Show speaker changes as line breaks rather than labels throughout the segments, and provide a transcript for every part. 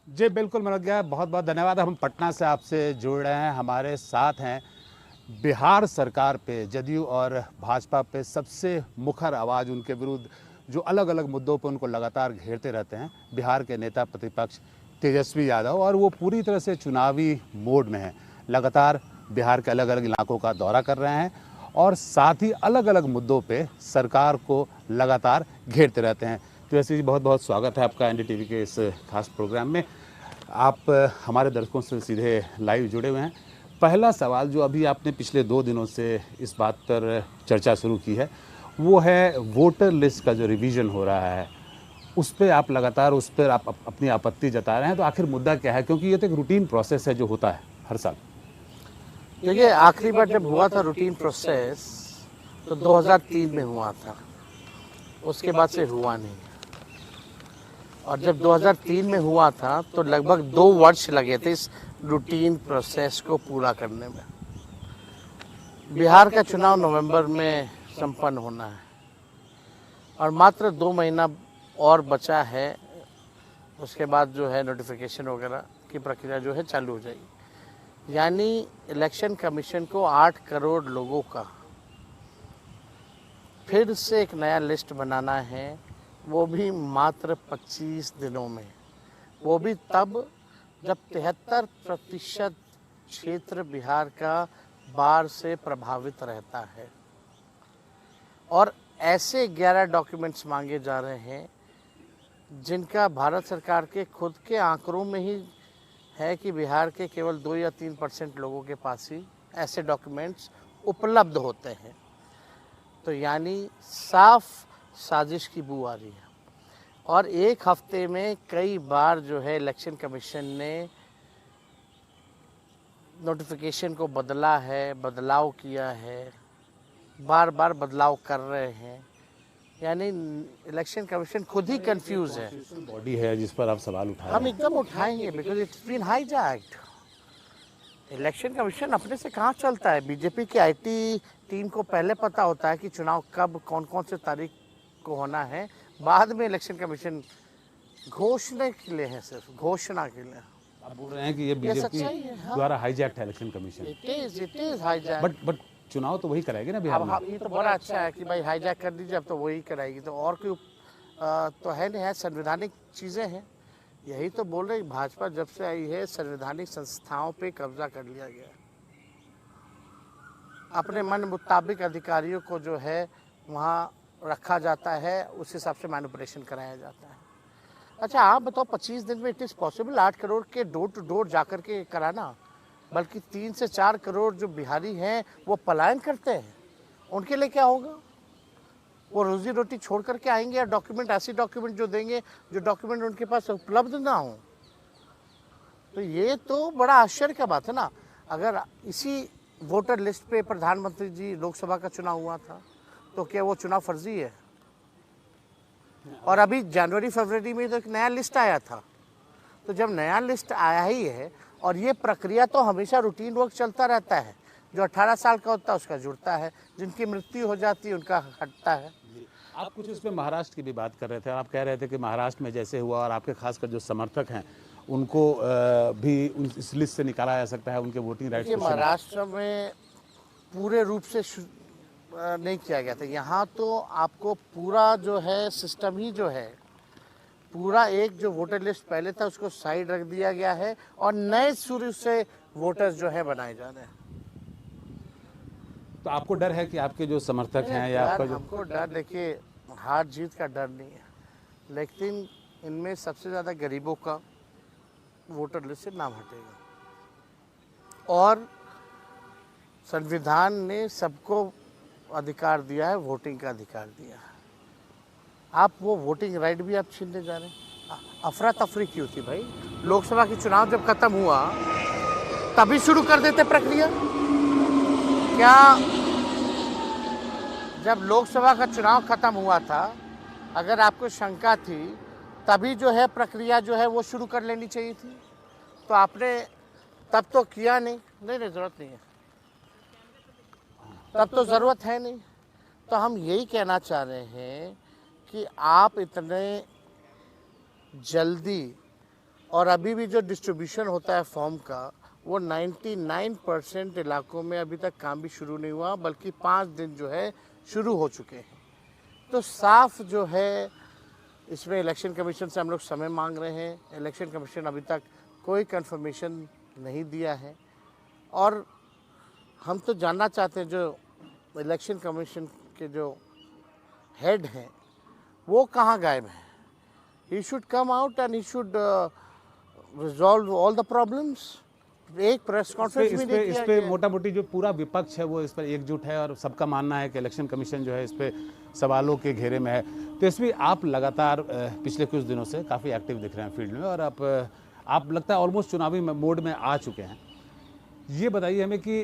जी बिल्कुल मनोज भैया, बहुत बहुत धन्यवाद। हम पटना से आपसे जुड़ रहे हैं। हमारे साथ हैं बिहार सरकार पे, जदयू और भाजपा पे सबसे मुखर आवाज़ उनके विरुद्ध जो अलग अलग मुद्दों पर उनको लगातार घेरते रहते हैं, बिहार के नेता प्रतिपक्ष तेजस्वी यादव। और वो पूरी तरह से चुनावी मोड में हैं, लगातार बिहार के अलग अलग इलाकों का दौरा कर रहे हैं और साथ ही अलग अलग मुद्दों पे सरकार को लगातार घेरते रहते हैं। तेजस्वी जी, बहुत बहुत स्वागत है आपका एनडीटीवी के इस खास प्रोग्राम में। आप हमारे दर्शकों से सीधे लाइव जुड़े हुए हैं। पहला सवाल जो अभी आपने पिछले 2 दिनों से इस बात पर चर्चा शुरू की है, वो है वोटर लिस्ट का जो रिवीजन हो रहा है, उस पर आप लगातार उस पर आप अपनी आपत्ति जता रहे हैं। तो आखिर मुद्दा क्या है, क्योंकि ये तो एक रूटीन प्रोसेस है जो होता है हर साल।
देखिए, आखिरी बार जब हुआ था रूटीन प्रोसेस तो 2003 में हुआ था, उसके बाद से हुआ नहीं। और जब 2003 में हुआ था तो लगभग 2 वर्ष लगे थे इस रूटीन प्रोसेस को पूरा करने में। बिहार का चुनाव नवंबर में संपन्न होना है और मात्र 2 महीना और बचा है। उसके बाद जो है नोटिफिकेशन वगैरह की प्रक्रिया जो है चालू हो जाएगी। यानी इलेक्शन कमीशन को 8 करोड़ लोगों का फिर से एक नया लिस्ट बनाना है, वो भी मात्र 25 दिनों में। वो भी तब जब 73% क्षेत्र बिहार का बाढ़ से प्रभावित रहता है। और ऐसे 11 डॉक्यूमेंट्स मांगे जा रहे हैं जिनका भारत सरकार के खुद के आंकड़ों में ही है कि बिहार के केवल 2 या 3% लोगों के पास ही ऐसे डॉक्यूमेंट्स उपलब्ध होते हैं। तो यानी साफ साजिश की बू आ रही है। और एक हफ्ते में कई बार जो है इलेक्शन कमीशन ने नोटिफिकेशन को बदला है, बदलाव किया है, बार बार बदलाव कर रहे हैं। यानी इलेक्शन कमीशन खुद ही कंफ्यूज है।
बॉडी है जिस पर आप सवाल उठा रहे
हम
हैं।
एकदम उठाएंगे because it's been hijacked. Election commission अपने से कहाँ चलता है। बीजेपी की आईटी टीम को पहले पता होता है कि चुनाव कब कौन कौन से तारीख को होना है। बाद में इलेक्शन कमीशन घोषणा के लिए है, सिर्फ घोषणा के लिए।
आप बोल रहे हैं कि ये बीजेपी
सच्चाई है, हाँ।
द्वारा हाईजैक्ट है election commission.
It is hijack.
But चुनाव तो वही कराएगी ना बिहार
अब
में।
ये तो बड़ा अच्छा है कि भाई हाईजैक कर दीजिए, अब तो वही कराएगी। तो और कोई तो है नहीं, है संवैधानिक चीज़ें हैं। यही तो बोल रहे भाजपा जब से आई है संवैधानिक संस्थाओं पे कब्जा कर लिया गया है। अपने मन मुताबिक अधिकारियों को जो है वहाँ रखा जाता है, उस हिसाब से मैनिपुलेशन कराया जाता है। अच्छा आप बताओ, 25 दिन में इट इज़ पॉसिबल 8 करोड़ के डोर टू डोर जाकर के कराना? बल्कि 3 से 4 करोड़ जो बिहारी हैं वो पलायन करते हैं, उनके लिए क्या होगा? वो रोजी रोटी छोड़ करके आएंगे या डॉक्यूमेंट, ऐसी डॉक्यूमेंट जो देंगे जो डॉक्यूमेंट उनके पास उपलब्ध ना हो? तो ये तो बड़ा आश्चर्य का बात है ना। अगर इसी वोटर लिस्ट पे प्रधानमंत्री जी लोकसभा का चुनाव हुआ था तो क्या वो चुनाव फर्जी है? और अभी जनवरी फरवरी में तो एक नया लिस्ट आया था। तो जब नया लिस्ट आया ही है, और ये प्रक्रिया तो हमेशा रूटीन वर्क चलता रहता है, जो 18 साल का होता है उसका जुड़ता है, जिनकी मृत्यु हो जाती है उनका हटता है।
आप कुछ इसमें महाराष्ट्र की भी बात कर रहे थे। आप कह रहे थे कि महाराष्ट्र में जैसे हुआ और आपके खासकर जो समर्थक हैं उनको भी इस लिस्ट से निकाला जा सकता है, उनके वोटिंग राइट्स को।
महाराष्ट्र में पूरे रूप से नहीं किया गया था। यहाँ तो आपको पूरा जो है सिस्टम ही जो है, पूरा एक जो वोटर लिस्ट पहले था उसको साइड रख दिया गया है और नए शुरू से वोटर्स जो है बनाए जा रहे हैं।
तो आपको डर है कि आपके जो समर्थक हैं या आपका जो...
हमको डर, देखिए हार जीत का डर नहीं है, लेकिन इनमें सबसे ज़्यादा गरीबों का वोटर लिस्ट से नाम हटेगा। और संविधान ने सबको अधिकार दिया है, वोटिंग का अधिकार दिया है। आप वो वोटिंग राइट भी आप छीनने जा रहे हैं। अफरा तफरी क्यों थी भाई? लोकसभा की चुनाव जब खत्म हुआ तभी शुरू कर देते प्रक्रिया। क्या जब लोकसभा का चुनाव खत्म हुआ था, अगर आपको शंका थी तभी जो है प्रक्रिया जो है वो शुरू कर लेनी चाहिए थी? तो आपने तब तो किया नहीं। नहीं ज़रूरत नहीं है, तब तो ज़रूरत है नहीं। तो हम यही कहना चाह रहे हैं कि आप इतने जल्दी और अभी भी जो डिस्ट्रीब्यूशन होता है फॉर्म का वो 99% इलाकों में अभी तक काम भी शुरू नहीं हुआ, बल्कि 5 दिन जो है शुरू हो चुके हैं। तो साफ जो है इसमें इलेक्शन कमीशन से हम लोग समय मांग रहे हैं। इलेक्शन कमीशन अभी तक कोई कंफर्मेशन नहीं दिया है और हम तो जानना चाहते हैं जो इलेक्शन कमीशन के जो हेड हैं वो कहाँ गायब हैं। He should come out and he should resolve all the problems. एक प्रेस कॉन्फ्रेंस भी नहीं
इस
किया
पे
गया।
मोटा मोटी जो पूरा विपक्ष है वो इस पर एकजुट है और सबका मानना है कि इलेक्शन कमीशन जो है इस पे सवालों के घेरे में है। तो इसमें आप लगातार पिछले कुछ दिनों से काफ़ी एक्टिव दिख रहे हैं फील्ड में और आप लगता है ऑलमोस्ट चुनावी मोड में आ चुके हैं। ये बताइए हमें कि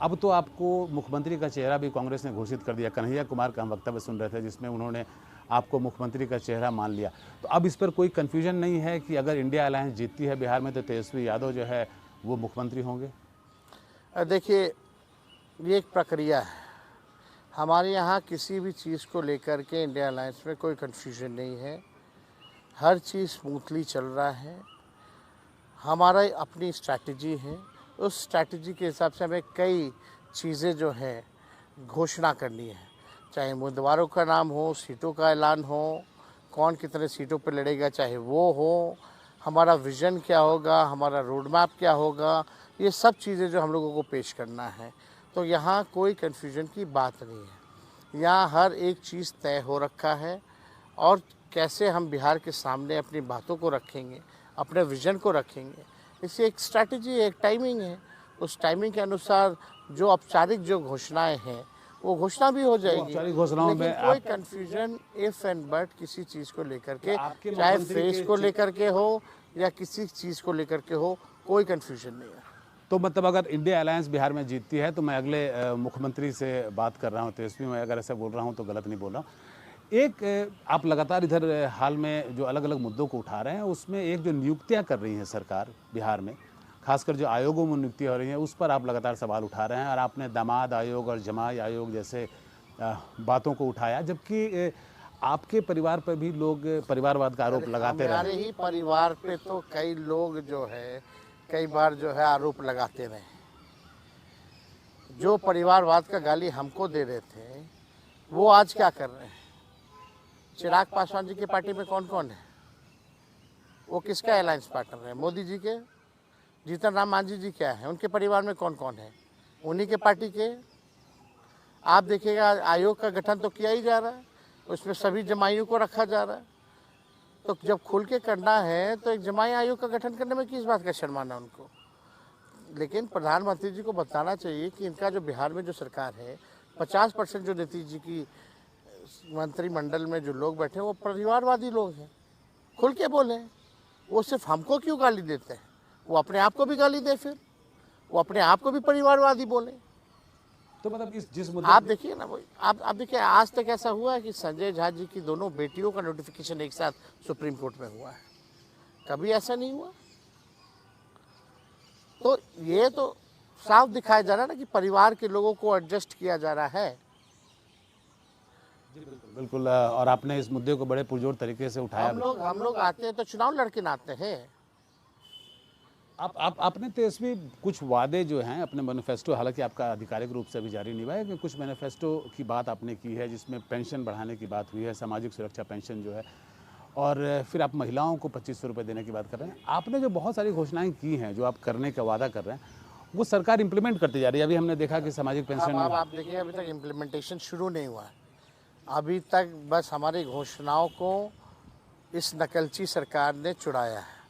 अब तो आपको मुख्यमंत्री का चेहरा भी कांग्रेस ने घोषित कर दिया। कन्हैया कुमार का हम वक्तव्य सुन रहे थे जिसमें उन्होंने आपको मुख्यमंत्री का चेहरा मान लिया। तो अब इस पर कोई कन्फ्यूजन नहीं है कि अगर इंडिया अलायंस जीतती है बिहार में तो तेजस्वी यादव जो है वो मुख्यमंत्री होंगे?
देखिए, ये एक प्रक्रिया है। हमारे यहाँ किसी भी चीज़ को लेकर के इंडिया अलायंस में कोई कन्फ्यूजन नहीं है। हर चीज़ स्मूथली चल रहा है। हमारा अपनी स्ट्रैटेजी है, उस स्ट्रैटेजी के हिसाब से हमें कई चीज़ें जो हैं घोषणा करनी है। चाहे उम्मीदवारों का नाम हो, सीटों का ऐलान हो, कौन कितने सीटों पर लड़ेगा चाहे वो हो, हमारा विज़न क्या होगा, हमारा रोड मैप क्या होगा, ये सब चीज़ें जो हम लोगों को पेश करना है। तो यहाँ कोई कन्फ्यूजन की बात नहीं है। यहाँ हर एक चीज़ तय हो रखा है और कैसे हम बिहार के सामने अपनी बातों को रखेंगे, अपने विज़न को रखेंगे, इससे एक स्ट्रैटेजी, एक टाइमिंग है। उस टाइमिंग के अनुसार जो औपचारिक जो घोषणाएं हैं वो घोषणा भी हो जाएगी।
औपचारिक घोषणाओं में
कोई कंफ्यूजन इफ एंड बट किसी चीज़ को लेकर के,
आपके
चाहे
मुख्यमंत्री
फेस
के
को लेकर के हो या किसी चीज़ को लेकर के हो, कोई कंफ्यूजन नहीं है।
तो मतलब अगर इंडिया अलायंस बिहार में जीतती है तो मैं अगले मुख्यमंत्री से बात कर रहा हूँ तेजस्वी, मैं अगर ऐसा बोल रहा हूँ तो गलत नहीं बोल रहा हूँ। एक आप लगातार इधर हाल में जो अलग अलग मुद्दों को उठा रहे हैं उसमें एक जो नियुक्तियां कर रही है सरकार बिहार में, खासकर जो आयोगों में नियुक्तियां हो रही हैं उस पर आप लगातार सवाल उठा रहे हैं और आपने दामाद आयोग और जमाई आयोग जैसे बातों को उठाया, जबकि आपके परिवार पर भी लोग परिवारवाद का आरोप लगाते रहे।
हमारे ही परिवार पे तो कई लोग जो है कई बार जो है आरोप लगाते रहे। जो परिवारवाद का गाली हमको दे रहे थे वो आज क्या कर रहे हैं? चिराग पासवान जी की पार्टी में कौन कौन है? वो किसका अलायंस पार्टनर है? मोदी जी के। जीतन राम मांझी जी क्या है? उनके परिवार में कौन कौन है? उन्हीं के पार्टी के। आप देखिएगा आयोग का गठन तो किया ही जा रहा है, उसमें सभी जमाइयों को रखा जा रहा है। तो जब खुल के करना है तो एक जमाई आयोग का गठन करने में किस बात का शर्माना उनको? लेकिन प्रधानमंत्री जी को बताना चाहिए कि इनका जो बिहार में जो सरकार है 50% जो नीतीश जी की मंत्रिमंडल में जो लोग बैठे हैं वो परिवारवादी लोग हैं। खुल के बोले, वो सिर्फ हमको क्यों गाली देते हैं? वो अपने आप को भी गाली दे, फिर वो अपने आप को भी परिवारवादी बोले।
तो मतलब इस जिस मुद्दे
आप देखिए ना, वही आप देखिए, आज तक ऐसा हुआ है कि संजय झा जी की दोनों बेटियों का नोटिफिकेशन एक साथ सुप्रीम कोर्ट में हुआ है? कभी ऐसा नहीं हुआ। तो ये तो साफ दिखाया जा रहा है ना कि परिवार के लोगों को एडजस्ट किया जा रहा है।
बिल्कुल और आपने इस मुद्दे को बड़े पुरजोर तरीके से उठाया।
हम लोग आते हैं तो चुनाव लड़के ना आते हैं।
आपने तेजस्वी कुछ वादे जो हैं अपने मैनिफेस्टो, हालांकि आपका आधिकारिक रूप से अभी जारी नहीं हुआ है, कि कुछ मैनिफेस्टो की बात आपने की है जिसमें पेंशन बढ़ाने की बात हुई है, सामाजिक सुरक्षा पेंशन जो है, और फिर आप महिलाओं को 2500 रुपये देने की बात कर रहे हैं। आपने जो बहुत सारी घोषणाएं की हैं, जो आप करने का वादा कर रहे हैं, वो सरकार इंप्लीमेंट करती जा रही है। अभी हमने देखा कि सामाजिक पेंशन
अब आप देखिए, अभी तक इम्प्लीमेंटेशन शुरू नहीं हुआ है। अभी तक बस हमारी घोषणाओं को इस नकलची सरकार ने चुराया है।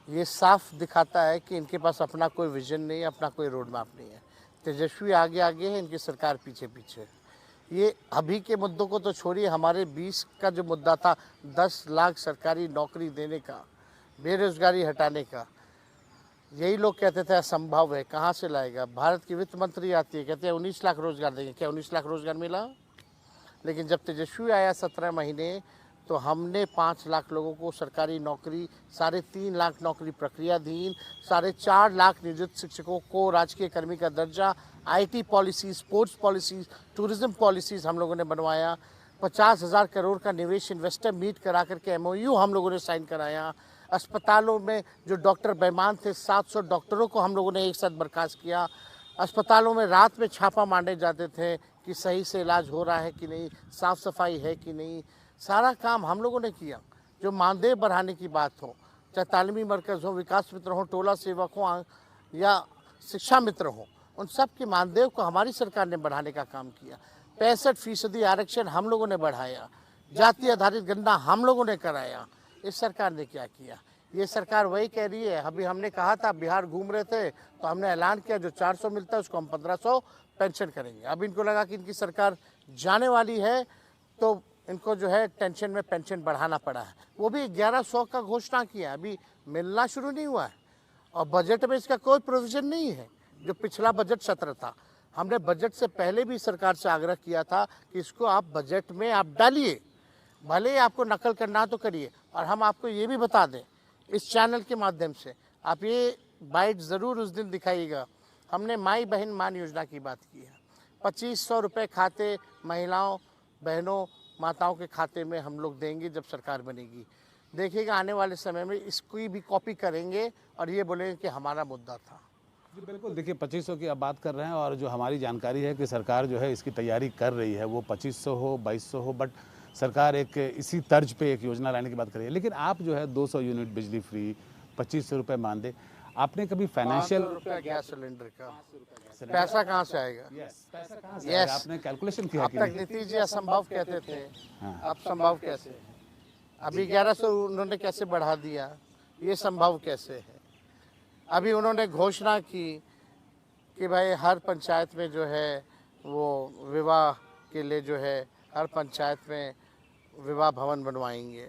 ये साफ दिखाता है कि इनके पास अपना कोई विजन नहीं है, अपना कोई रोड मैप नहीं है। तेजस्वी आगे आगे है, इनकी सरकार पीछे पीछे है। ये अभी के मुद्दों को तो छोड़िए, हमारे 20 का जो मुद्दा था 10 लाख सरकारी नौकरी देने का, बेरोजगारी हटाने का, यही लोग कहते थे असंभव है, कहाँ से लाएगा। भारत की वित्त मंत्री आती है, कहते हैं 19 लाख रोजगार देंगे। क्या 19 लाख रोजगार मिला? लेकिन जब तेजस्वी आया 17 महीने तो हमने 5 लाख लोगों को सरकारी नौकरी, 3.5 लाख नौकरी प्रक्रियाधीन, 4.5 लाख नियोजित शिक्षकों को राजकीय कर्मी का दर्जा, IT policy, sports policy, tourism policies हम लोगों ने बनवाया। 50,000 करोड़ का निवेश इन्वेस्टर मीट करा करके MOU हम लोगों ने साइन कराया। अस्पतालों में जो डॉक्टर बेईमान थे, 700 डॉक्टरों को हम लोगों ने एक साथ बर्खास्त किया। अस्पतालों में रात में छापा मारे जाते थे कि सही से इलाज हो रहा है कि नहीं, साफ़ सफाई है कि नहीं, सारा काम हम लोगों ने किया। जो मानदेय बढ़ाने की बात हो, चाहे तालीमी मरकज़ हो, विकास मित्र हो, टोला सेवक हो या शिक्षा मित्र हो, उन सब के मानदेय को हमारी सरकार ने बढ़ाने का काम किया। 65% आरक्षण हम लोगों ने बढ़ाया। जाति आधारित गणना हम लोगों ने कराया। इस सरकार ने क्या किया? ये सरकार वही कह रही है। अभी हमने कहा था, बिहार घूम रहे थे तो हमने ऐलान किया जो 400 मिलता है उसको हम 1500 पेंशन करेंगे। अब इनको लगा कि इनकी सरकार जाने वाली है तो इनको जो है टेंशन में पेंशन बढ़ाना पड़ा है। वो भी 1100 का घोषणा किया, अभी मिलना शुरू नहीं हुआ है और बजट में इसका कोई प्रोविजन नहीं है। जो पिछला बजट सत्र था, हमने बजट से पहले भी सरकार से आग्रह किया था कि इसको आप बजट में आप डालिए, भले ही आपको नकल करना तो करिए। और हम आपको ये भी बता दें, इस चैनल के माध्यम से आप ये बाइट ज़रूर उस दिन दिखाइएगा। हमने माई बहन मान योजना की बात की है। 2500 रुपये खाते महिलाओं, बहनों, माताओं के खाते में हम लोग देंगे जब सरकार बनेगी। देखिएगा आने वाले समय में इसकी भी कॉपी करेंगे और ये बोलेंगे कि हमारा मुद्दा था।
जी बिल्कुल, देखिए 2500 की आप बात कर रहे हैं और जो हमारी जानकारी है कि सरकार जो है इसकी तैयारी कर रही है, वो 2500 हो 2200 हो, बट सरकार एक इसी तर्ज पे एक योजना लाने की बात कर रही है। लेकिन आप जो है 200 यूनिट बिजली फ्री, 2500 रुपये मानदेय, आपने कभी फाइनेंशियल
गैस सिलेंडर का पैसा कहाँ से आएगा?
पैसा कहाँ से आएगा? आपने कैलकुलेशन किया
अब
कि
तक
नहीं?
नीतीश जी असंभव कहते थे,
हाँ।
अब संभव कैसे है? अभी 1100 उन्होंने कैसे बढ़ा दिया? ये संभव कैसे है? अभी उन्होंने घोषणा की कि भाई हर पंचायत में जो है वो विवाह के लिए जो है हर पंचायत में विवाह भवन बनवाएंगे,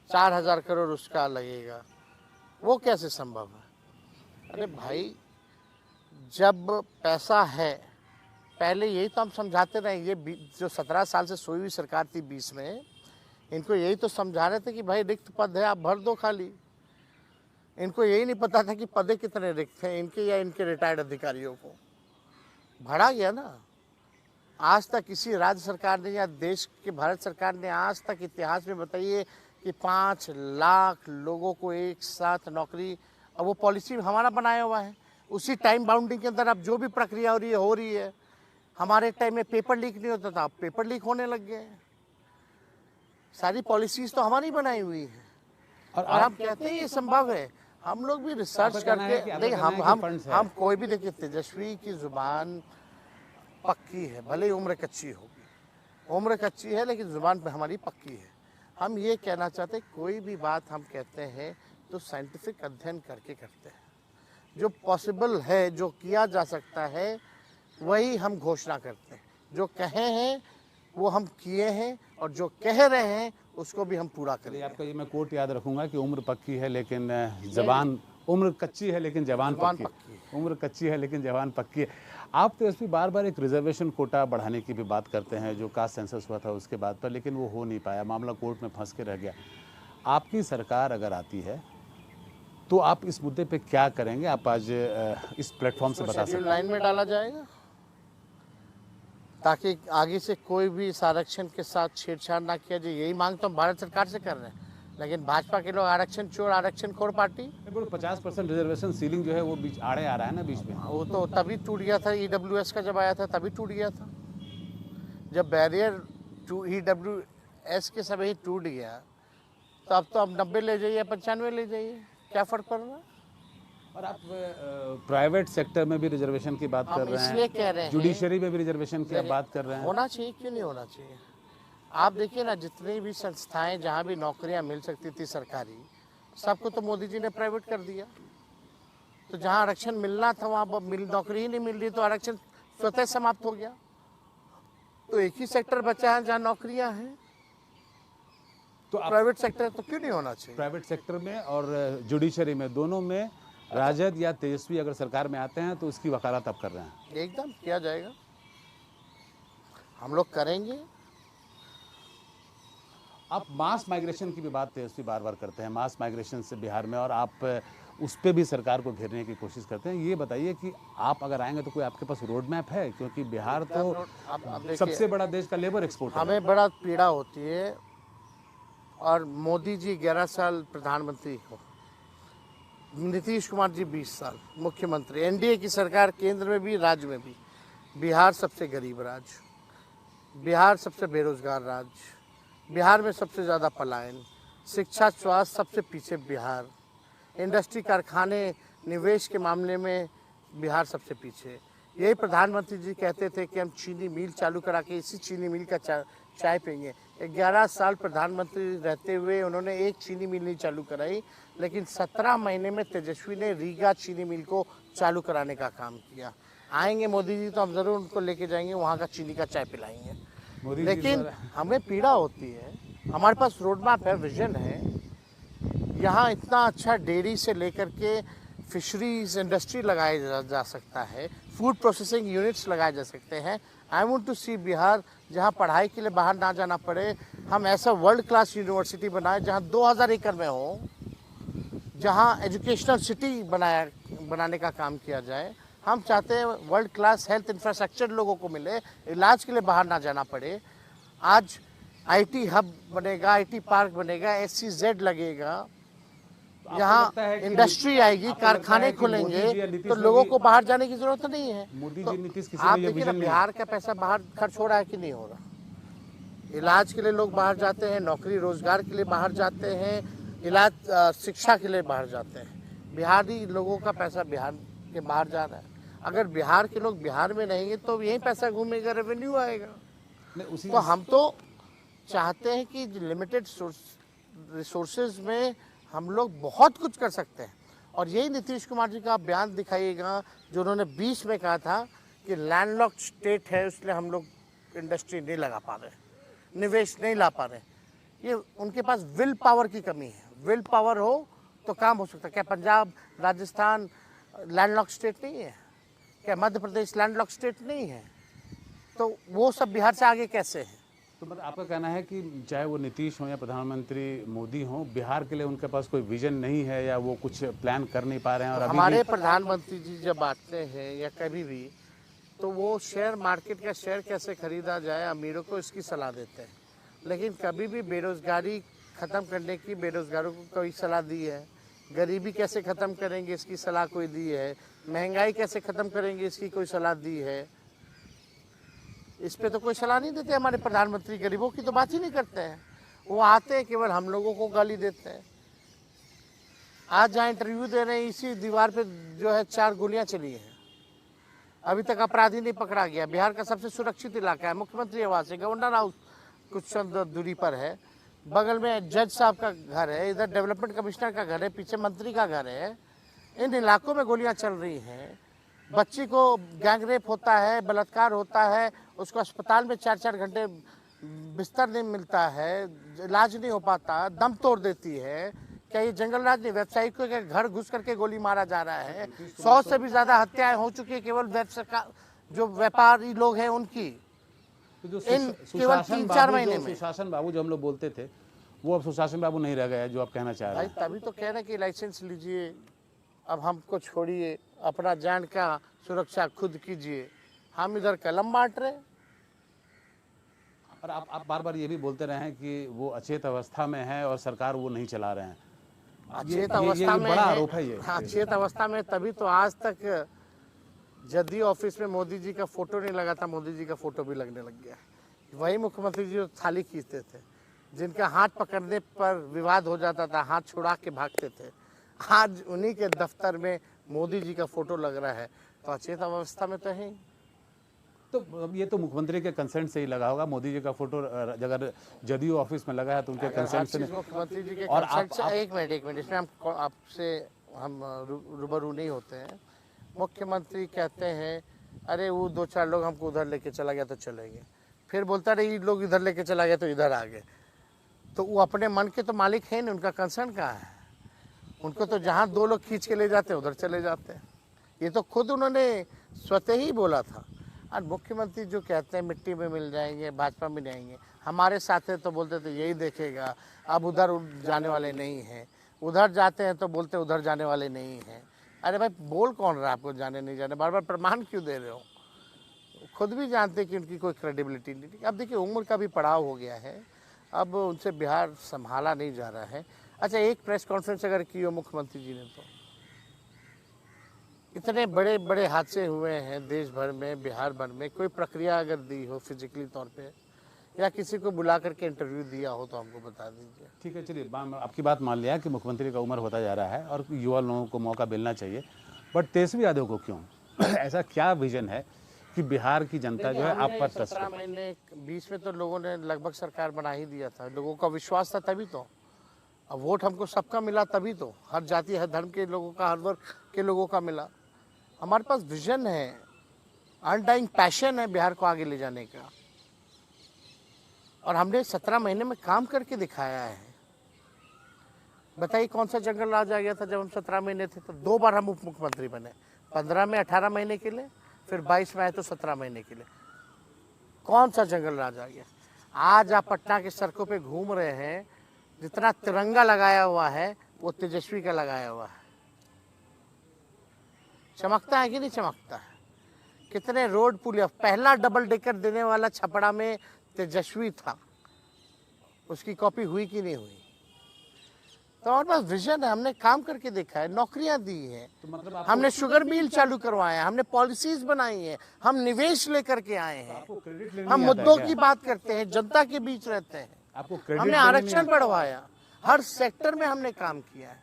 4000 करोड़ उसका लगेगा। वो कैसे संभव है? अरे भाई, जब पैसा है, पहले यही तो हम समझाते रहे। ये जो 17 साल से सोई हुई सरकार थी 20 में, इनको यही तो समझा रहे थे कि भाई रिक्त पद है, आप भर दो खाली। इनको यही नहीं पता था कि पदे कितने रिक्त हैं इनके या इनके रिटायर्ड अधिकारियों को। भरा गया ना। आज तक किसी राज्य सरकार ने या देश के भारत सरकार ने आज तक इतिहास में बताइए कि 5 लाख लोगों को एक साथ नौकरी, और वो पॉलिसी हमारा बनाया हुआ है। उसी टाइम बाउंडिंग के अंदर अब जो भी प्रक्रिया हो रही है। हमारे टाइम में पेपर लीक नहीं होता था, अब पेपर लीक होने लग गए। सारी पॉलिसीज तो हमारी बनाई हुई है और हम कहते हैं ये संभव है। हम लोग भी रिसर्च करके देखिए, हम कोई भी देखिए, तेजस्वी की जुबान पक्की है, भले ही उम्र कच्ची होगी, उम्र कच्ची है लेकिन जुबान पे हमारी पक्की है। हम ये कहना चाहते हैं, कोई भी बात हम कहते हैं तो साइंटिफिक अध्ययन करके करते हैं। जो पॉसिबल है, जो किया जा सकता है, वही हम घोषणा करते हैं। जो कहे हैं वो हम किए हैं और जो कह रहे हैं उसको भी हम पूरा करें।
आपका ये मैं कोट याद रखूंगा कि उम्र पक्की है लेकिन जबान, उम्र कच्ची है लेकिन जवान पक्की है। उम्र कच्ची है लेकिन जवान पक्की है। आप तो इसमें बार बार एक रिजर्वेशन कोटा बढ़ाने की भी बात करते हैं, जो कास्ट सेंसस हुआ था उसके बाद पर, लेकिन वो हो नहीं पाया, मामला कोर्ट में फंस के रह गया। आपकी सरकार अगर आती है तो आप इस मुद्दे पे क्या करेंगे? आप आज इस प्लेटफॉर्म से बता सकते हैं।
लाइन में डाला जाएगा ताकि आगे से कोई भी इस आरक्षण के साथ छेड़छाड़ ना किया जाए। यही मांग तो हम भारत सरकार से कर रहे हैं, लेकिन भाजपा के लोग आरक्षण चोर, आरक्षण खोर पार्टी।
50% रिजर्वेशन सीलिंग जो है वो बीच आड़े आ रहा है ना बीच में।
वो तो तभी टूट गया था, EWS का जब आया था तभी टूट गया था। जब बैरियर EWS के समय ही टूट गया तो अब तो आप 90 ले जाइए, 95 ले जाइए, क्या फर्क पड़ रहा है?
और आप प्राइवेट सेक्टर में भी रिजर्वेशन की बात कर रहे हैं,
इसलिए कह रहे हैं
जुडिशरी में भी रिजर्वेशन की बात कर रहे हैं।
होना चाहिए, क्यों नहीं होना चाहिए? आप देखिए ना, जितनी भी संस्थाएं जहां भी नौकरियां मिल सकती थी सरकारी, सबको तो मोदी जी ने प्राइवेट कर दिया। तो जहां आरक्षण मिलना था वहां नौकरी ही नहीं मिल रही, तो आरक्षण स्वतः समाप्त हो गया। तो एक ही सेक्टर बचा है जहां नौकरियां हैं, तो प्राइवेट सेक्टर तो क्यों नहीं होना चाहिए?
प्राइवेट सेक्टर में और जुडिशरी में, दोनों में राजद या तेजस्वी अगर सरकार में आते हैं तो उसकी वकालत आप कर रहे हैं।
एकदम किया जाएगा, हम लोग करेंगे।
आप मास माइग्रेशन की भी बात तेजस्वी बार बार करते हैं, मास माइग्रेशन से बिहार में, और आप उस पर भी सरकार को घेरने की कोशिश करते हैं। ये बताइए कि आप अगर आएंगे तो कोई आपके पास रोड मैप है? क्योंकि बिहार तो सबसे बड़ा देश का लेबर एक्सपोर्ट है।
हमें बड़ा पीड़ा होती है और मोदी जी 11 साल प्रधानमंत्री हो, नीतीश कुमार जी 20 साल मुख्यमंत्री, एनडीए की सरकार केंद्र में भी राज्य में भी। बिहार सबसे गरीब राज्य, बिहार सबसे बेरोजगार राज्य, बिहार में सबसे ज़्यादा पलायन, शिक्षा स्वास्थ्य सबसे पीछे बिहार, इंडस्ट्री कारखाने निवेश के मामले में बिहार सबसे पीछे। यही प्रधानमंत्री जी कहते थे कि हम चीनी मिल चालू करा के इसी चीनी मिल का चाय पियेंगे। 11 साल प्रधानमंत्री रहते हुए उन्होंने एक चीनी मिल नहीं चालू कराई, लेकिन 17 महीने में तेजस्वी ने रीगा चीनी मिल को चालू कराने का काम किया। आएंगे मोदी जी तो हम ज़रूर उनको लेके जाएंगे, वहाँ का चीनी का चाय पिलाएंगे। लेकिन हमें पीड़ा होती है, हमारे पास रोड मैप है, विजन है, यहाँ इतना अच्छा डेयरी से लेकर के फिशरीज इंडस्ट्री लगाया जा सकता है, फूड प्रोसेसिंग यूनिट्स लगाए जा सकते हैं। आई वांट टू सी बिहार जहाँ पढ़ाई के लिए बाहर ना जाना पड़े। हम ऐसा वर्ल्ड क्लास यूनिवर्सिटी बनाए जहाँ 2000 एकड़ में हो, जहाँ एजुकेशनल सिटी बनाने का काम किया जाए। हम चाहते हैं वर्ल्ड क्लास हेल्थ इंफ्रास्ट्रक्चर लोगों को मिले, इलाज के लिए बाहर ना जाना पड़े। आज आईटी हब बनेगा, आईटी पार्क बनेगा, SEZ लगेगा, यहाँ इंडस्ट्री आएगी, कारखाने खुलेंगे, तो लोगों को बाहर जाने की जरूरत नहीं है।
मोदी
तो
जी नीतीश
आप देखिए ना, बिहार का पैसा बाहर खर्च हो रहा है कि नहीं हो रहा। इलाज के लिए लोग बाहर जाते हैं, नौकरी रोजगार के लिए बाहर जाते हैं, इलाज शिक्षा के लिए बाहर जाते हैं। बिहारी लोगों का पैसा बिहार के बाहर जा रहा है। अगर बिहार के लोग बिहार में रहेंगे तो यही पैसा घूमेगा, रेवेन्यू आएगा। तो हम तो चाहते हैं कि लिमिटेड रिसोर्सेज में हम लोग बहुत कुछ कर सकते हैं। और यही नीतीश कुमार जी का बयान दिखाइएगा जो उन्होंने 20 में कहा था कि लैंडलॉक्ड स्टेट है, इसलिए हम लोग इंडस्ट्री नहीं लगा पा रहे, निवेश नहीं ला पा रहे। ये उनके पास विल पावर की कमी है। विल पावर हो तो काम हो सकता है। क्या पंजाब राजस्थान लैंडलॉक्ड स्टेट नहीं है? क्या मध्य प्रदेश लैंडलॉक्ड स्टेट नहीं है? तो वो सब बिहार से आगे कैसे है?
तो मतलब आपका कहना है कि चाहे वो नीतीश हो या प्रधानमंत्री मोदी हो, बिहार के लिए उनके पास कोई विजन नहीं है या वो कुछ प्लान कर नहीं पा रहे हैं। और
हमारे प्रधानमंत्री जी जब आते हैं या कभी भी, तो वो शेयर मार्केट का शेयर कैसे खरीदा जाए अमीरों को इसकी सलाह देते हैं, लेकिन कभी भी बेरोजगारी ख़त्म करने की बेरोजगारों को कोई सलाह दी है? गरीबी कैसे ख़त्म करेंगे इसकी सलाह कोई दी है? महंगाई कैसे ख़त्म करेंगे इसकी कोई सलाह दी है? इस पे तो कोई सलाह नहीं देते हमारे प्रधानमंत्री। गरीबों की तो बात ही नहीं करते हैं। वो आते हैं केवल हम लोगों को गाली देते हैं। आज जहाँ इंटरव्यू दे रहे हैं, इसी दीवार पे जो है 4 गोलियां चली हैं, अभी तक अपराधी नहीं पकड़ा गया। बिहार का सबसे सुरक्षित इलाका है, मुख्यमंत्री आवास है, गवर्नर हाउस कुछ चंद दूरी पर है, बगल में जज साहब का घर है, इधर डेवलपमेंट कमिश्नर का घर है, पीछे मंत्री का घर है। इन इलाकों में गोलियां चल रही हैं। बच्ची को गैंगरेप होता है, बलात्कार होता है, उसको अस्पताल में 4-4 घंटे बिस्तर नहीं मिलता है, इलाज नहीं हो पाता, दम तोड़ देती है। क्या ये जंगल राज नहीं? व्यवसायिक के घर घुस करके गोली मारा जा रहा है। 100 से भी ज्यादा हत्याएं हो चुकी है केवल जो व्यापारी लोग हैं उनकी,
जो
इन केवल 3-4 महीने में।
सुशासन बाबू जो हम लोग बोलते थे, वो अब सुशासन बाबू नहीं रह गए, जो आप कहना चाह रहे हैं।
तभी तो कह रहे हैं कि लाइसेंस लीजिए, अब हमको छोड़िए, अपना जान का सुरक्षा खुद कीजिए, हम इधर कलम बांट रहे।
और आप बार बार ये भी बोलते रहे हैं कि वो अचेत अवस्था में है और सरकार वो नहीं चला रहे हैं।
अचेत अवस्था में
बड़ा आरोप है ये।
हाँ, अचेत अवस्था में, तभी तो आज तक जदयू ऑफिस में मोदी जी का फोटो नहीं लगा था, मोदी जी का फोटो भी लगने लग गया। वही मुख्यमंत्री जी जो थाली खींचते थे, जिनका हाथ पकड़ने पर विवाद हो जाता था, हाथ छुड़ा के भागते थे, आज उन्हीं के दफ्तर में मोदी जी का फोटो लग रहा है। तो अचेत अवस्था में तो है।
तो ये तो मुख्यमंत्री के कंसेंट से ही लगा होगा। मोदी जी का फोटो अगर जदयू ऑफिस में लगा है तो उनके कंसेंट से।
मुख्यमंत्री जी के कंसेंट से। एक मिनट, इसमें आपसे हम रूबरू नहीं होते हैं। मुख्यमंत्री कहते हैं अरे वो 2-4 लोग हमको उधर लेके चला गया तो चले गए, फिर बोलता रहे लोग इधर लेके चला गया तो इधर आ गए। तो वो अपने मन के तो मालिक है नहीं, उनका कंसर्न कहाँ है? उनको तो जहाँ 2 लोग खींच के ले जाते हैं उधर चले जाते हैं। ये तो खुद उन्होंने स्वतः ही बोला था। और मुख्यमंत्री जो कहते हैं मिट्टी में मिल जाएंगे, भाजपा में जाएंगे, हमारे साथ है तो बोलते थे यही देखेगा, अब उधर जाने वाले नहीं हैं, उधर जाते हैं तो बोलते उधर जाने वाले नहीं हैं। अरे भाई, बोल कौन रहा है आपको जाने नहीं जाने? बार बार प्रमाण क्यों दे रहे हो? खुद भी जानते कि उनकी कोई क्रेडिबिलिटी नहीं। अब देखिए, उम्र का भी पड़ाव हो गया है। अब उनसे बिहार संभाला नहीं जा रहा है। अच्छा, एक प्रेस कॉन्फ्रेंस अगर की हो मुख्यमंत्री जी ने तो इतने बड़े बड़े हादसे हुए हैं देश भर में, बिहार भर में, कोई प्रक्रिया अगर दी हो फिजिकली तौर पे या किसी को बुला करके इंटरव्यू दिया हो तो हमको बता दीजिए।
ठीक है, चलिए आपकी बात मान लिया कि मुख्यमंत्री का उम्र होता जा रहा है और युवा लोगों को मौका मिलना चाहिए, बट तेजस्वी यादव को क्यों? ऐसा क्या विजन है कि बिहार की जनता जो है आप पर ट्रस्ट
17 महीने 20 में तो लोगों ने लगभग सरकार बना ही दिया था, लोगों का विश्वास था तभी तो। अब वोट हमको सबका मिला तभी तो, हर जाति हर धर्म के लोगों का, हर वर्ग के लोगों का मिला। हमारे पास विजन है, अनडाइंग पैशन है बिहार को आगे ले जाने का, और हमने 17 महीने में काम करके दिखाया है। बताइए कौन सा जंगल राज आ गया था जब हम 17 महीने थे? तो 2 बार हम उप मुख्यमंत्री बने, 15 में 18 महीने के लिए, फिर 22 में आए तो 17 महीने के लिए। कौन सा जंगल राज आ गया? आज आप पटना के सड़कों पे घूम रहे हैं, जितना तिरंगा लगाया हुआ है वो तेजस्वी का लगाया हुआ है। चमकता है कि नहीं चमकता है? कितने रोड पुल, पहला डबल डेकर देने वाला छपड़ा में तेजस्वी था, उसकी कॉपी हुई कि नहीं हुई? तो हमारे पास विजन है, हमने काम करके देखा है, नौकरियां दी हैं,
तो मतलब
हमने शुगर मिल चालू करवाए हैं, हमने पॉलिसीज बनाई हैं, हम निवेश लेकर के आए हैं,
आपको क्रेडिट लेने
हम
नहीं आता
मुद्दों
है
की बात करते हैं, जनता के बीच रहते हैं,
आपको क्रेडिट
हमने
लेने नहीं
आरक्षण बढ़वाया, हर सेक्टर में हमने काम किया है।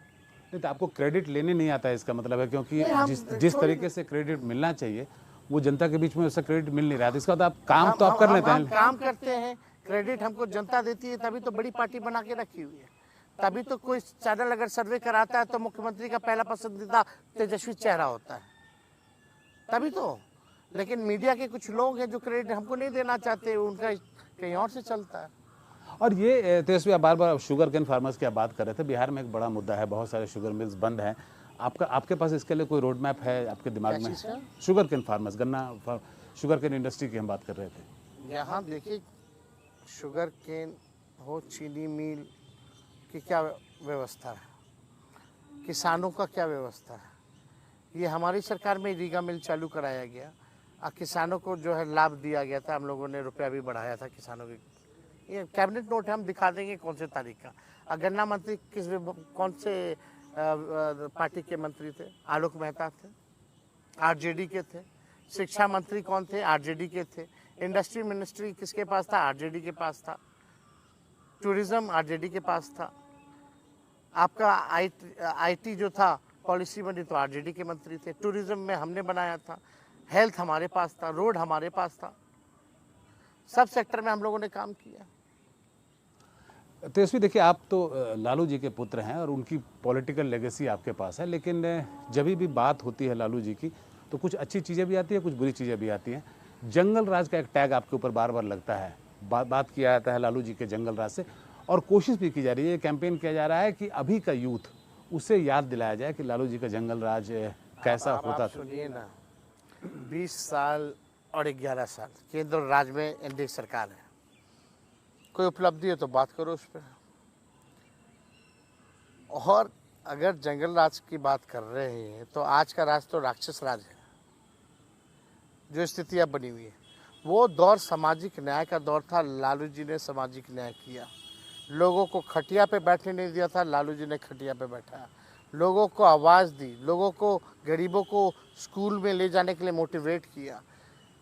नहीं, तो आपको क्रेडिट लेने नहीं आता है, इसका मतलब है, क्योंकि
हम
जिस तरीके से क्रेडिट मिलना चाहिए वो जनता के बीच में उसका क्रेडिट मिल नहीं रहा है। तो इसका मतलब आप काम तो आप कर लेते
हम
हैं।
काम करते हैं, क्रेडिट हमको जनता देती है, तभी तो बड़ी पार्टी बना के रखी हुई है, तभी तो कोई चैनल अगर सर्वे कराता है तो मुख्यमंत्री का पहला पसंदीदा तेजस्वी चेहरा होता है, तभी तो। लेकिन मीडिया के कुछ लोग हैं जो क्रेडिट हमको नहीं देना चाहते, उनका कहीं और से चलता है।
और ये तेजस्वी, आप बार बार शुगर केन फार्मर्स की आप बात कर रहे थे, बिहार में एक बड़ा मुद्दा है, बहुत सारे शुगर मिल्स बंद हैं। आपके पास इसके लिए कोई रोड मैप है आपके दिमाग में? शुगर केन फार्मर्स, गन्ना शुगर केन इंडस्ट्री की हम बात कर रहे थे।
यहाँ देखिए, शुगर केन हो, चीनी मिल की क्या व्यवस्था है, किसानों का क्या व्यवस्था है? ये हमारी सरकार में रीगा मिल चालू कराया गया और किसानों को जो है लाभ दिया गया था, हम लोगों ने रुपया भी बढ़ाया था किसानों के। ये कैबिनेट नोट है, हम दिखा देंगे कौन से तारीख का। गन्ना मंत्री कौन से पार्टी के मंत्री थे? आलोक मेहता थे, आरजेडी के थे। शिक्षा मंत्री कौन थे? आरजेडी के थे। इंडस्ट्री मिनिस्ट्री किसके पास था? आरजेडी के पास था। टूरिज्म आरजेडी के पास था। आपका आईटी जो था, पॉलिसी बनी तो आरजेडी के मंत्री थे। टूरिज्म में हमने बनाया था, हेल्थ हमारे पास था, रोड हमारे पास था, सब सेक्टर में हम लोगों ने काम किया।
तेजस्वी, देखिए, आप तो लालू जी के पुत्र हैं और उनकी पॉलिटिकल लेगेसी आपके पास है, लेकिन जब भी बात होती है लालू जी की तो कुछ अच्छी चीज़ें भी आती है, कुछ बुरी चीज़ें भी आती हैं। जंगल राज का एक टैग आपके ऊपर बार बार लगता है, बात किया जाता है लालू जी के जंगल राज से, और कोशिश भी की जा रही है, कैंपेन किया जा रहा है कि अभी का यूथ उसे याद दिलाया जाए कि लालू जी का जंगल राज कैसा होता था।
सुनिए ना, 20 साल और 11 साल केंद्र राज्य में एनडीए सरकार है, कोई उपलब्धि है तो बात करो उस पर। और अगर जंगल राज की बात कर रहे हैं तो आज का राज तो राक्षस राज है, जो स्थिति अब बनी हुई है। वो दौर सामाजिक न्याय का दौर था, लालू जी ने सामाजिक न्याय किया, लोगों को खटिया पे बैठने नहीं दिया था, लालू जी ने खटिया पे बैठाया, लोगों को आवाज़ दी, लोगों को, गरीबों को स्कूल में ले जाने के लिए मोटिवेट किया,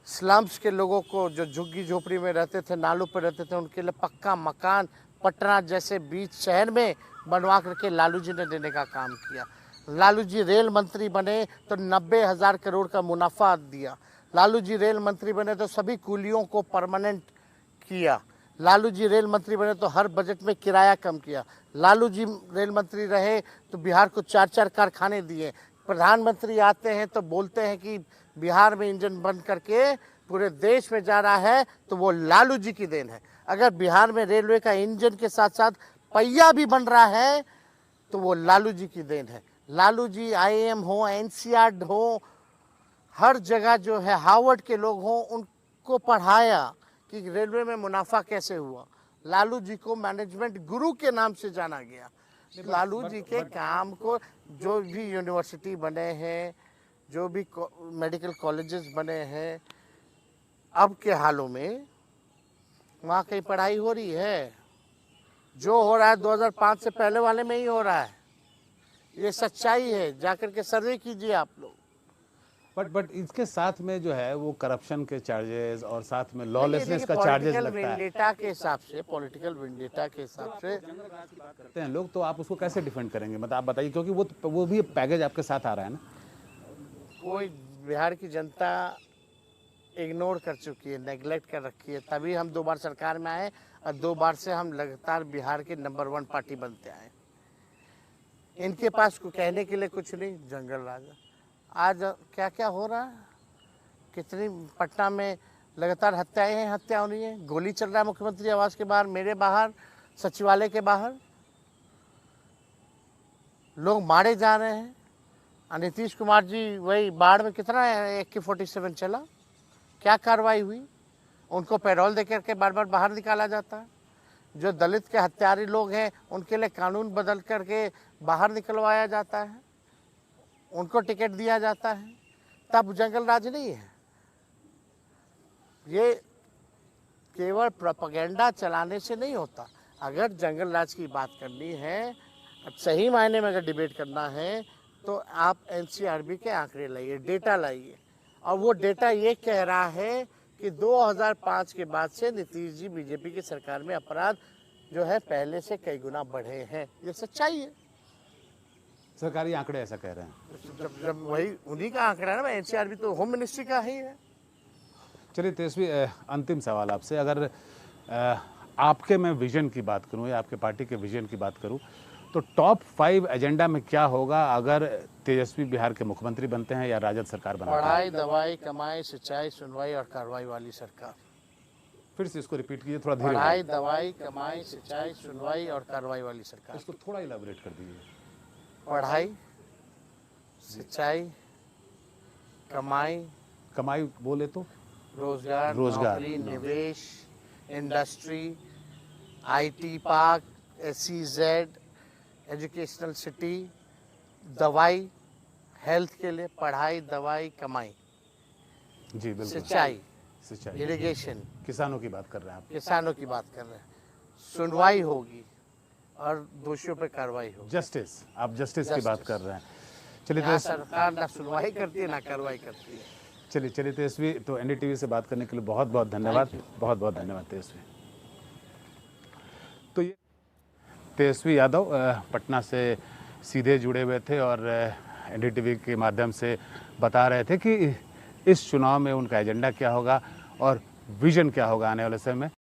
स्लम्स के लोगों को जो झुग्गी झोपड़ी में रहते थे, नालों पर रहते थे, उनके लिए पक्का मकान पटना जैसे बीच शहर में बनवा करके लालू जी ने देने का काम किया। लालू जी रेल मंत्री बने तो 90,000 करोड़ का मुनाफा दिया। लालू जी रेल मंत्री बने तो सभी कुलियों को परमानेंट किया। लालू जी रेल मंत्री बने तो हर बजट में किराया कम किया। लालू जी रेल मंत्री रहे तो बिहार को 4-4 कारखाने दिए। प्रधानमंत्री आते हैं तो बोलते हैं कि बिहार में इंजन बंद करके पूरे देश में जा रहा है, तो वो लालू जी की देन है। अगर बिहार में रेलवे का इंजन के साथ साथ पहिया भी बन रहा है तो वो लालू जी की देन है। लालू जी आईएएम हो, एनसीआर हो, हर जगह जो है हार्वर्ड के लोग हों, उनको पढ़ाया कि रेलवे में मुनाफा कैसे हुआ। लालू जी को मैनेजमेंट गुरु के नाम से जाना गया। लालू जी के काम को, जो भी यूनिवर्सिटी बने हैं, जो भी मेडिकल कॉलेजेस बने हैं, अब के हालों में वहाँ कहीं पढ़ाई हो रही है? जो हो रहा है 2005 से पहले वाले में ही हो रहा है। ये सच्चाई है, जाकर के सर्वे कीजिए आप लोग।
बट इसके साथ में जो है वो करप्शन के चार्जेस और साथ में लॉलेसनेस का चार्जेस लगता है।
वेंडेटा के हिसाब से, पॉलिटिकल वेंडेटा के हिसाब से
करते हैं लोग, तो आप उसको कैसे डिफेंड करेंगे? मतलब आप बताइए, क्योंकि वो भी पैकेज आपके साथ आ रहा है ना।
कोई बिहार की जनता इग्नोर कर चुकी है, नेग्लेक्ट कर रखी है, तभी हम 2 बार सरकार में आए और 2 बार से हम लगातार बिहार के नंबर 1 पार्टी बनते आए। इनके पास को कहने के लिए कुछ नहीं, जंगल राज। आज क्या क्या हो रहा है, कितनी पटना में लगातार हत्या हो रही है, गोली चल रहा है मुख्यमंत्री आवास के बाहर, मेरे बाहर, सचिवालय के बाहर लोग मारे जा रहे हैं। नीतीश कुमार जी वही बाढ़ में कितना AK-47 चला, क्या कार्रवाई हुई? उनको पैरोल दे करके बार बार बाहर निकाला जाता है। जो दलित के हत्यारे लोग हैं उनके लिए कानून बदल करके बाहर निकलवाया जाता है, उनको टिकट दिया जाता है, तब जंगल राज नहीं है। ये केवल प्रोपेगेंडा चलाने से नहीं होता। अगर जंगल राज की बात करनी है, सही मायने में अगर डिबेट करना है, तो आप NCRB के आंकड़े लाइए, डेटा लाइए। और वो डेटा ये कह रहा है कि 2005 के बाद से नीतीश जी बीजेपी की सरकार में अपराध जो है पहले से कई गुना बढ़े हैं। ये सच्चाई है,
सरकारी आंकड़े ऐसा कह रहे हैं।
जब वही उन्हीं का आंकड़ा है ना, NCRB तो होम मिनिस्ट्री का ही है।
चलिए तेजस्वी, अंतिम सवाल आपसे, अगर आपके मैं विजन की बात करूं या आपके पार्टी के विजन की बात करूं, तो टॉप 5 एजेंडा में क्या होगा अगर तेजस्वी बिहार के मुख्यमंत्री बनते हैं या राजद सरकार बनाते हैं?
पढ़ाई, दवाई, कमाई, सिंचाई, सुनवाई और कार्रवाई वाली सरकार।
फिर से इसको रिपीट कीजिए थोड़ा धीरे।
पढ़ाई, दवाई, कमाई, सिंचाई, सुनवाई और कार्रवाई वाली सरकार।
इसको थोड़ा इलाबोरेट कर दीजिए।
पढ़ाई, सिंचाई,
कमाई बोले तो
रोजगार,
रोजगार,
नौकरी, निवेश, industry, IT park, SEZ, educational city, दवाई, हेल्थ के लिए पढ़ाई, दवाई, कमाई,
जी बिल्कुल,
सिंचाई,
सिंचाई,
इरिगेशन,
किसानों की बात कर रहे हैं आप।
किसानों की बात कर रहे हैं, सुनवाई होगी और दोषियों पर कार्रवाई होगी।
जस्टिस, आप जस्टिस की बात कर रहे हैं। चलिए
यहाँ सरकार ना सुनवाई करती है ना कार्रवाई करती है।
चलिए तेजस्वी, तो NDTV से बात करने के लिए बहुत बहुत धन्यवाद, बहुत बहुत धन्यवाद तेजस्वी। तो ये तेजस्वी यादव पटना से सीधे जुड़े हुए थे और NDTV के माध्यम से बता रहे थे कि इस चुनाव में उनका एजेंडा क्या होगा और विजन क्या होगा आने वाले समय में।